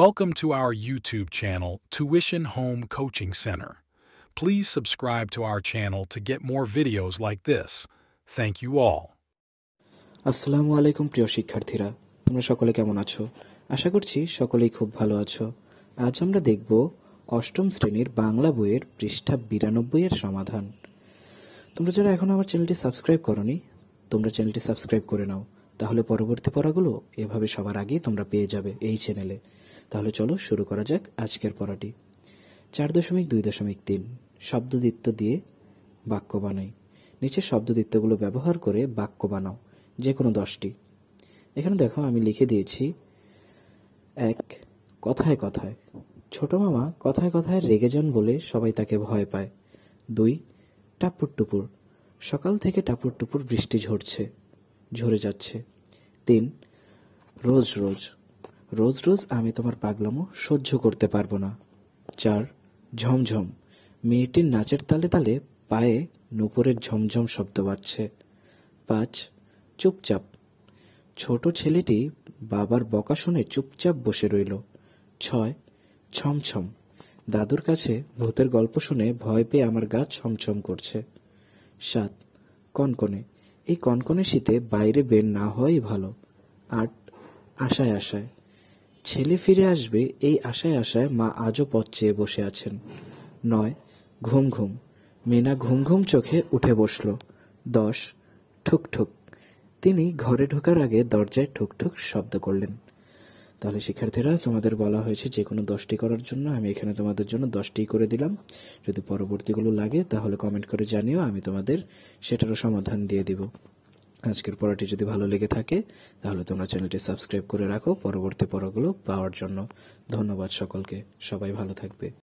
Welcome to our YouTube channel, Tuition Home Coaching Center. Please subscribe to our channel to get more videos like this. Thank you all. আসসালামু আলাইকুম প্রিয় শিক্ষার্থীরা, তোমরা সকলে কেমন আছো? আশা করছি সকলেই খুব ভালো আছো। আজ আমরা দেখব অষ্টম শ্রেণীর বাংলা বইয়ের পৃষ্ঠা 92 এর সমাধান। তোমরা যারা এখন আমার চ্যানেলটি সাবস্ক্রাইব করোনি, তোমরা চ্যানেলটি সাবস্ক্রাইব করে নাও, তাহলে পরবর্তী পড়াগুলো এভাবে সবার আগে তোমরা পেয়ে যাবে এই চ্যানেলে। তাহলে চলো শুরু করা যাক আজকের পড়াটি। 4.2.3 শব্দদ্বিত্ব দিয়ে বাক্য বানাই। নিচের শব্দদ্বিত্বগুলো ব্যবহার করে বাক্য বানাও, যে কোনো 10টি। এখানে দেখো আমি লিখে দিয়েছি। 1. কথায় কথায়। ছোট মামা কথায় কথায় রেগে যান বলে সবাই তাকে ভয় পায়। 2. টাপুর টুপুর। সকাল থেকে টাপুর টুপুর বৃষ্টি ঝরে যাচ্ছে। 3. রোজ রোজ। রোজ রোজ আমি তোমার পাগলামো সহ্য করতে পারবো না। 4. ঝমঝম। মেয়েটির নাচের তালে তালে পায়ে নূপুরের ঝমঝম শব্দ বাজছে। 5. চুপচাপ। ছোট ছেলেটি বাবার বকা শুনে চুপচাপ বসে রইল। 6. ছমছম। দাদুর কাছে ভূতের গল্প শুনে ভয় পেয়ে আমার গা ছমছম করছে। 7. কনকনে। এই কনকনে শীতে বাইরে বের না হওয়াই ভালো। 8. আশায় আশায়। ছেলে ফিরে আসবে এই আশায় আশায় মা আজও পথ চেয়ে বসে আছেন। 9. ঘুম ঘুম। মিনা ঘুম ঘুম চোখে উঠে বসল। 10. ঠুক ঠুক। তিনি ঘরে ঢোকার আগে দরজায় ঠুকঠুক শব্দ করলেন। তাহলে শিক্ষার্থীরা, তোমাদের বলা হয়েছে যে কোনো 10টি করার জন্য। আমি এখানে তোমাদের জন্য 10টি করে দিলাম। যদি পরবর্তীগুলো লাগে তাহলে কমেন্ট করে জানিও, আমি তোমাদের সেটারও সমাধান দিয়ে দিব। আজকের পড়াটি যদি ভালো লেগে থাকে তাহলে তোমরা চ্যানেলটি সাবস্ক্রাইব করে রাখো পরবর্তী পড়াগুলো পাওয়ার জন্য। ধন্যবাদ সকলকে, সবাই ভালো থাকবে।